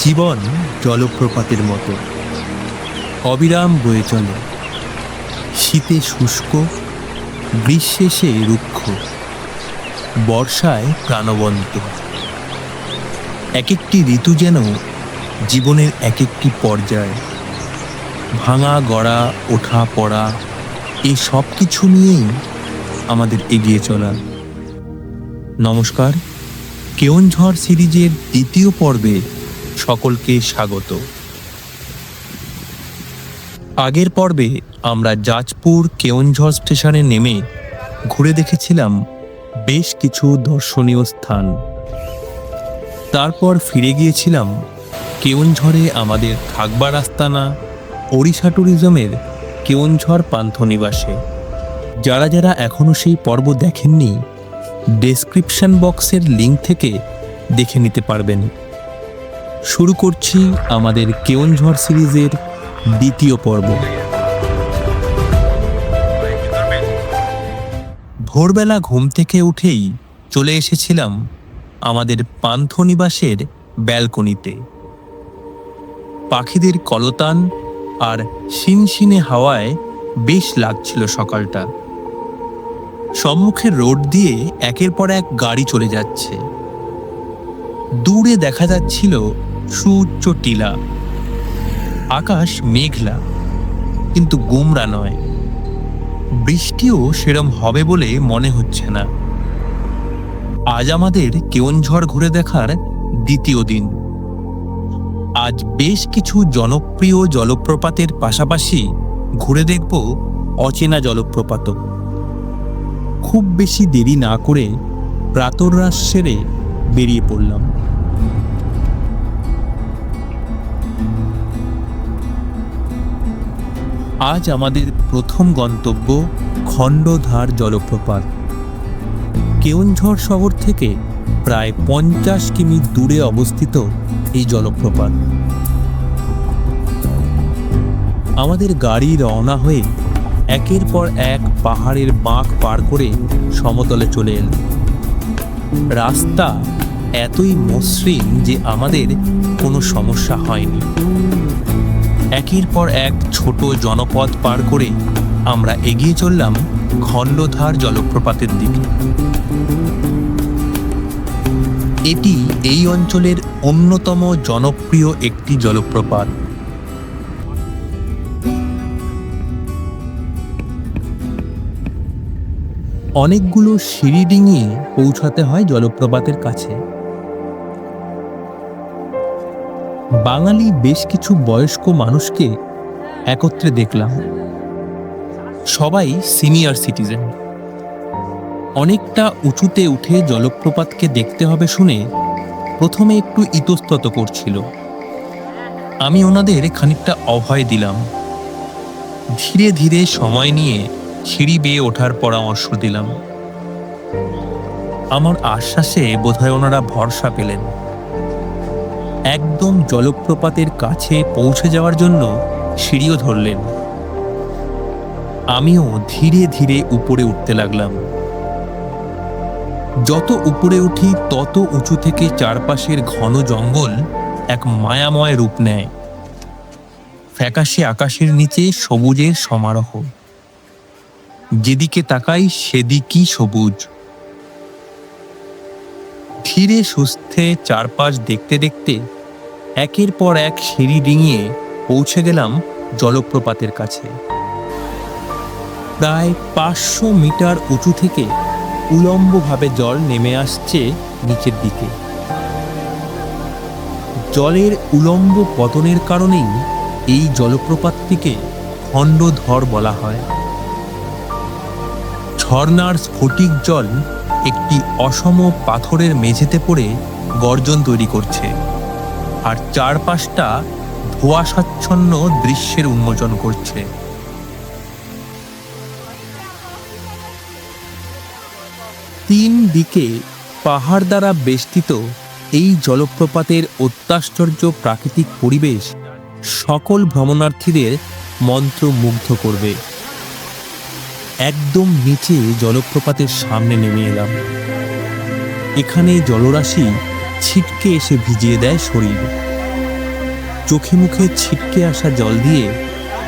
জীবন জলপ্রপাতের মতো অবিরাম বয়ে চলে। শীতে শুষ্ক, গ্রীষ্মে সে রুক্ষ, বর্ষায় প্রাণবন্ত। এক একটি ঋতু যেন জীবনের এক একটি পর্যায়। ভাঙা গড়া, ওঠা পড়া, এই সব কিছু নিয়েই আমাদের এগিয়ে চলা। নমস্কার, কেওনঝড় সিরিজের দ্বিতীয় পর্বে সকলকে স্বাগত। আগের পর্বে আমরা জাজপুর কেওনঝড় স্টেশনে নেমে ঘুরে দেখেছিলাম বেশ কিছু দর্শনীয় স্থান। তারপর ফিরে গিয়েছিলাম কেওনঝড়ে আমাদের থাকবার আস্তানা ওড়িশা ট্যুরিজমের কেওনঝড় পান্থনিবাসে। যারা যারা এখনও সেই পর্ব দেখেননি, ডেসক্রিপশন বক্সের লিঙ্ক থেকে দেখে নিতে পারবেন। শুরু করছি আমাদের কেওনঝড় সিরিজের দ্বিতীয় পর্ব। ভোরবেলা ঘুম থেকে উঠেই চলে এসেছিলাম আমাদের পান্থনিবাসের ব্যালকনিতে। পাখিদের কলতান আর শিনশিনে হাওয়ায় বেশ লাগছিল সকালটা। সম্মুখের রোড দিয়ে একের পর এক গাড়ি চলে যাচ্ছে। দূরে দেখা যাচ্ছিল সুউচ্চ টিলা। আকাশ মেঘলা, কিন্তু গোমরা নয়। বৃষ্টিও সেরম হবে বলে মনে হচ্ছে না। আজ আমাদের কেওনঝড় ঘুরে দেখার দ্বিতীয় দিন। আজ বেশ কিছু জনপ্রিয় জলপ্রপাতের পাশাপাশি ঘুরে দেখব অচেনা জলপ্রপাতও। খুব বেশি দেরি না করে প্রাতরাশ সেরে বেরিয়ে পড়লাম। আজ আমাদের প্রথম গন্তব্য খণ্ডধার জলপ্রপাত। কেওনঝড় শহর থেকে প্রায় 50 কিমি দূরে অবস্থিত এই জলপ্রপাত। আমাদের গাড়ি রওনা হয়ে একের পর এক পাহাড়ের বাঁক পার করে সমতলে চলে এল। রাস্তা এতই মসৃণ যে আমাদের কোনো সমস্যা হয়নি। একের পর এক ছোট জনপদ পার করে আমরা এগিয়ে চললাম খণ্ডধার জলপ্রপাতের দিকে। এটি এই অঞ্চলের অন্যতম জনপ্রিয় একটি জলপ্রপাত। অনেকগুলো সিঁড়ি ডিঙিয়ে পৌঁছাতে হয় জলপ্রপাতের কাছে। বাঙালি বেশ কিছু বয়স্ক মানুষকে একত্রে দেখলাম। সবাই সিনিয়র সিটিজেন। অনেকটা উঁচুতে উঠে জলপ্রপাতকে দেখতে হবে শুনে প্রথমে একটু ইতস্তত করছিল। আমি ওনাদের খানিকটা অভয় দিলাম। ধীরে ধীরে সময় নিয়ে সিঁড়ি বেয়ে ওঠার পরামর্শ দিলাম। আমার আশ্বাসে বোধহয় ওনারা ভরসা পেলেন। একদম জলপ্রপাতের কাছে পৌঁছে যাওয়ার জন্য সিঁড়িও ধরলেন। আমিও ধীরে ধীরে উপরে উঠতে লাগলাম। যত উপরে উঠি তত উঁচু থেকে চারপাশের ঘন জঙ্গল এক মায়াময় রূপ নেয়। ফ্যাকাশে আকাশের নিচে সবুজের সমারোহ। যেদিকে তাকাই সেদিকই সবুজ। ধীরে সুস্থে চারপাশ দেখতে দেখতে একের পর এক সিঁড়ি ডিঙিয়ে পৌঁছে গেলাম জলপ্রপাতের কাছে। প্রায় 500 মিটার উঁচু থেকে উলম্বভাবে জল নেমে আসছে নিচের দিকে। জলের উলম্ব পতনের কারণেই এই জলপ্রপাতটিকে খণ্ডধর বলা হয়। ঝর্ণার স্ফটিক জল একটি অসম পাথরের মেঝেতে পড়ে গর্জন তৈরি করছে, আর চারপাশটা ধোঁয়াশাচ্ছন্ন দৃশ্যের উন্মোচন করছে। তিন দিকে পাহাড় দ্বারা বেষ্টিত এই জলপ্রপাতের অত্যাশ্চর্য প্রাকৃতিক পরিবেশ সকল ভ্রমণার্থীদের মন্ত্রমুগ্ধ করবে। একদম নিচে জলপ্রপাতের সামনে নেমে এলাম। এখানে জলরাশি ছিটকে এসে ভিজিয়ে দেয় শরীর। চোখে মুখে ছিটকে আসা জল দিয়ে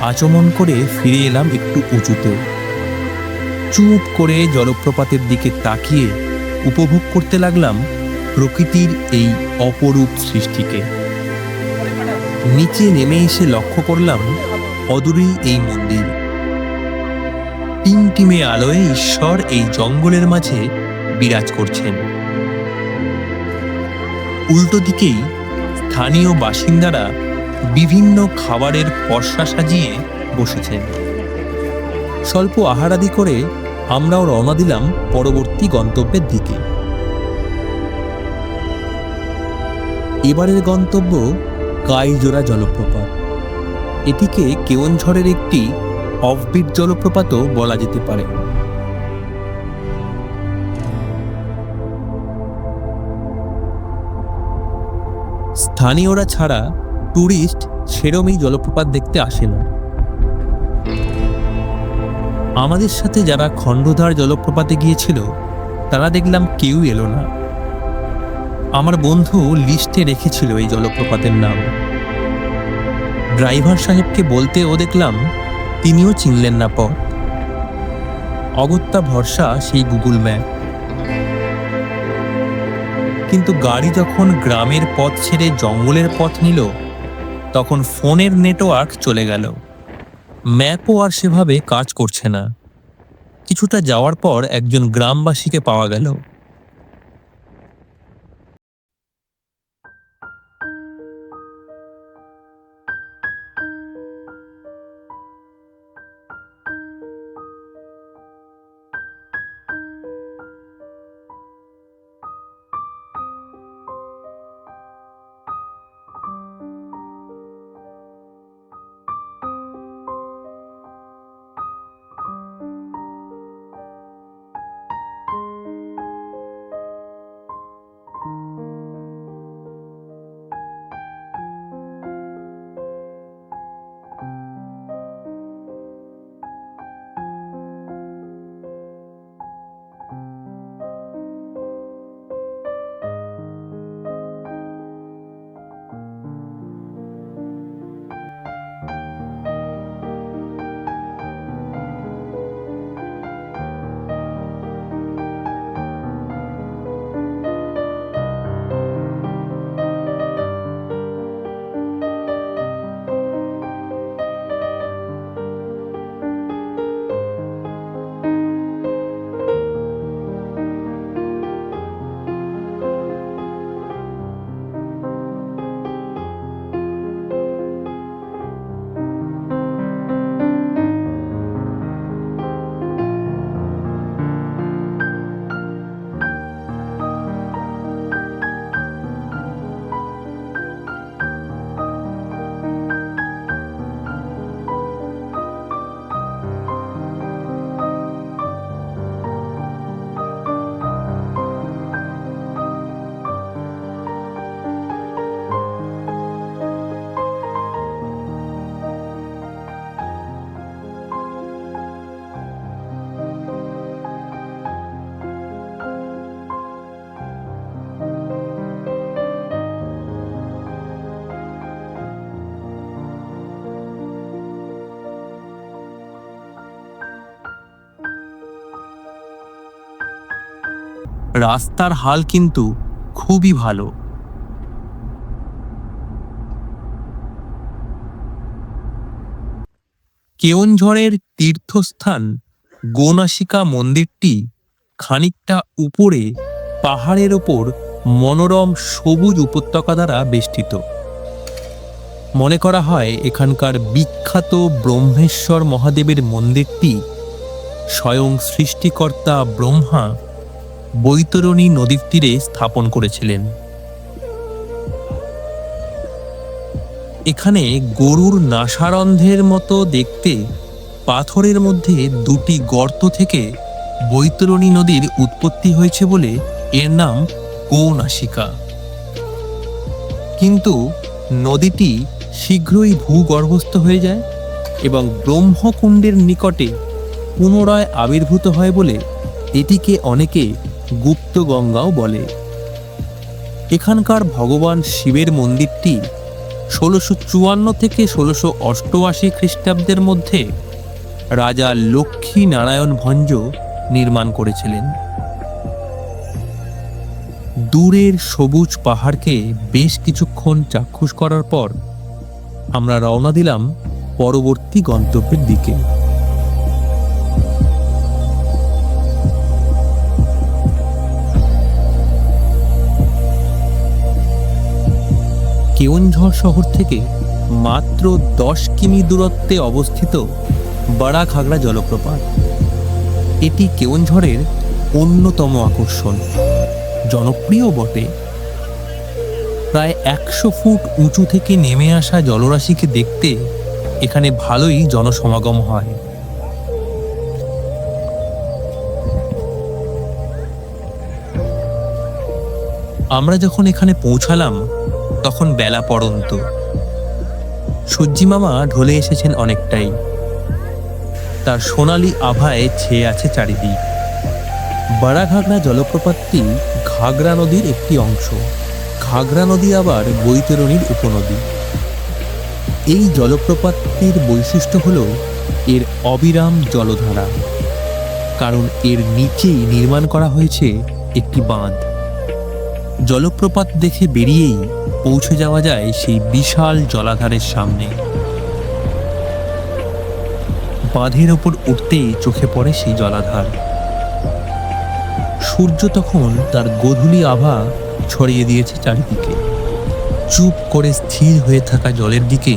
আচমন করে ফিরে এলাম একটু উঁচুতে। চুপ করে জলপ্রপাতের দিকে তাকিয়ে উপভোগ করতে লাগলাম প্রকৃতির এই অপরূপ সৃষ্টিকে। নিচে নেমে এসে লক্ষ্য করলাম অদূরেই এই মন্দির। টিমটিমে আলোয় ঈশ্বর এই জঙ্গলের মাঝে বিরাজ করছেন। উল্টো দিকেই স্থানীয় বাসিন্দারা বিভিন্ন খাবারের পসরা সাজিয়ে বসেছেন। স্বল্প আহারাদি করে আমরাও রওনা দিলাম পরবর্তী গন্তব্যের দিকে। এবারের গন্তব্য কাইজোড়া জলপ্রপাত। এটিকে কেওনঝড়ের একটি অফবিট জলপ্রপাতও বলা যেতে পারে। স্থানীয়রা ছাড়া ট্যুরিস্ট সেরম এই জলপ্রপাত দেখতে আসে না। আমাদের সাথে যারা খণ্ডধার জলপ্রপাতে গিয়েছিল তারা দেখলাম কেউ এলো না। আমার বন্ধু লিস্টে রেখেছিল এই জলপ্রপাতের নাম। ড্রাইভার সাহেবকে বলতেও দেখলাম তিনিও চিনলেন না পথ। অগত্যা ভরসা সেই গুগল ম্যাপ। কিন্তু গাড়ি যখন গ্রামের পথ ছেড়ে জঙ্গলের পথ নিল তখন ফোনের নেটওয়ার্ক চলে গেল। ম্যাপও আর সেভাবে কাজ করছে না। কিছুটা যাওয়ার পর একজন গ্রামবাসীকে পাওয়া গেল। রাস্তার হাল কিন্তু খুবই ভালো। কেওনঝড়ের তীর্থস্থান গোনাসিকা মন্দিরটি খানিকটা উপরে পাহাড়ের ওপর মনোরম সবুজ উপত্যকা দ্বারা বেষ্টিত। মনে করা হয় এখানকার বিখ্যাত ব্রহ্মেশ্বর মহাদেবের মন্দিরটি স্বয়ং সৃষ্টিকর্তা ব্রহ্মা বৈতরণী নদীর তীরে স্থাপন করেছিলেন। এখানে গরুর নাসারন্ধ্রের মতো দেখতে পাথরের মধ্যে দুটি গর্ত থেকে বৈতরণী নদীর উৎপত্তি হয়েছে বলে এর নাম গোনাসিকা। কিন্তু নদীটি শীঘ্রই ভূগর্ভস্থ হয়ে যায় এবং ব্রহ্মকুণ্ডের নিকটে পুনরায় আবির্ভূত হয় বলে এটিকে অনেকে গুপ্ত গঙ্গাও বলে। এখানকার ভগবান শিবের মন্দিরটি 1654 থেকে 1688 খ্রিস্টাব্দের মধ্যে রাজা লক্ষ্মী নারায়ণ ভঞ্জ নির্মাণ করেছিলেন। দূরের সবুজ পাহাড়কে বেশ কিছুক্ষণ চাক্ষুষ করার পর আমরা রওনা দিলাম পরবর্তী গন্তব্যের দিকে। কেওনঝড় শহর থেকে মাত্র 10 কিমি দূরত্বে অবস্থিত বড়া ঘাগড়া জলপ্রপাত। এটি কেওনঝড়ের অন্যতম আকর্ষণ, জনপ্রিয় বটে। প্রায় 100 ফুট উঁচু থেকে নেমে আসা জলরাশিকে দেখতে এখানে ভালোই জনসমাগম হয়। আমরা যখন এখানে পৌঁছালাম তখন বেলা পড়ন্ত। সূর্যি মামা ঢলে এসেছেন অনেকটাই, তার সোনালি আভায় ছেয়ে আছে চারিদিক। বড়া ঘাগড়া জলপ্রপাতটি ঘাগড়া নদীর একটি অংশ। ঘাগড়া নদী আবার বৈতরণীর উপনদী। এই জলপ্রপাতটির বৈশিষ্ট্য হল এর অবিরাম জলধারা, কারণ এর নিচেই নির্মাণ করা হয়েছে একটি বাঁধ। জলপ্রপাত দেখে বেরিয়েই পৌঁছে যাওয়া যায় সেই বিশাল জলাধারের সামনে। বাঁধের ওপর উঠতেই চোখে পড়ে সেই জলাধার। সূর্য তখন তার গোধূলি আভা ছড়িয়ে দিয়েছে চারিদিকে। চুপ করে স্থির হয়ে থাকা জলের দিকে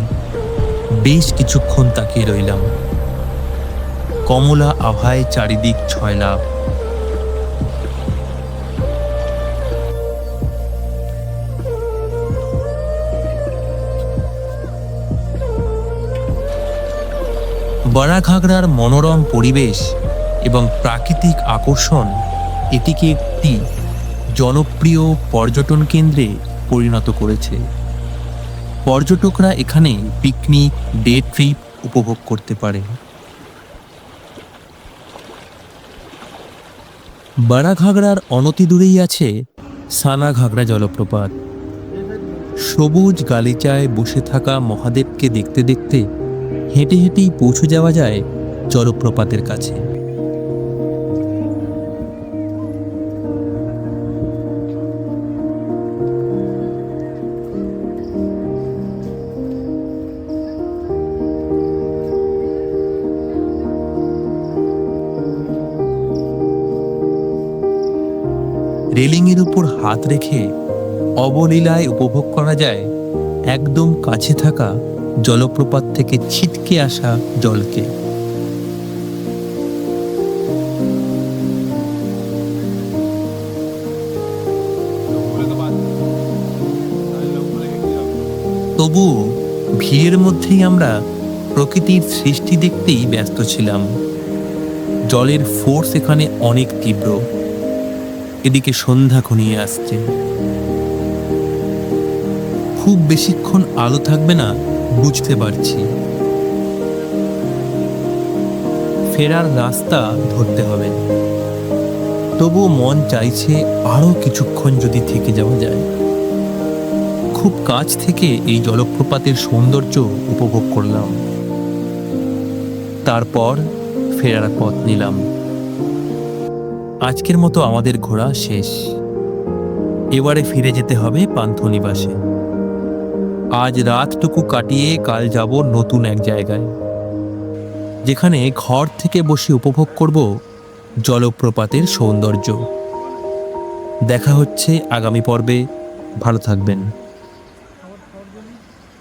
বেশ কিছুক্ষণ তাকিয়ে রইলাম। কমলা আভায় চারিদিক ছয়লাভ। বড়া ঘাগড়ার মনোরম পরিবেশ এবং প্রাকৃতিক আকর্ষণ এটিকে একটি জনপ্রিয় পর্যটন কেন্দ্রে পরিণত করেছে। পর্যটকরা এখানে পিকনিক, ডে ট্রিপ উপভোগ করতে পারে। বড়া ঘাগড়ার অনতি দূরেই আছে সানা ঘাগড়া জলপ্রপাত। সবুজ গালিচায় বসে থাকা মহাদেবকে দেখতে দেখতে হেঁটে হেঁটেই পৌঁছে যাওয়া যায় জলপ্রপাতের কাছে। রেলিংয়ের উপর হাত রেখে অবলীলায় উপভোগ করা যায় একদম কাছে থাকা জলপ্রপাত থেকে ছিটকে আসা জলকে। তবুও ভিড়ের মধ্যেই আমরা প্রকৃতির সৃষ্টি দেখতেই ব্যস্ত ছিলাম। জলের ফোর্স এখানে অনেক তীব্র। এদিকে সন্ধ্যা ঘনিয়ে আসছে। খুব বেশিক্ষণ আলো থাকবে না বুঝতে পারছি। ফেরার রাস্তা ধরতে হবে। তবুও মন চাইছে আরো কিছুক্ষণ যদি থেকে যাওয়া যায়। খুব কাছ থেকে এই জলপ্রপাতের সৌন্দর্য উপভোগ করলাম। তারপর ফেরার পথ নিলাম। আজকের মতো আমাদের ঘোরা শেষ। এবারে ফিরে যেতে হবে পান্থনিবাসে। আজ রাতটুকু কাটিয়ে কাল যাব নতুন এক জায়গায়, যেখানে ঘর থেকে বসে উপভোগ করব জলপ্রপাতের সৌন্দর্য। দেখা হচ্ছে আগামী পর্বে। ভালো থাকবেন।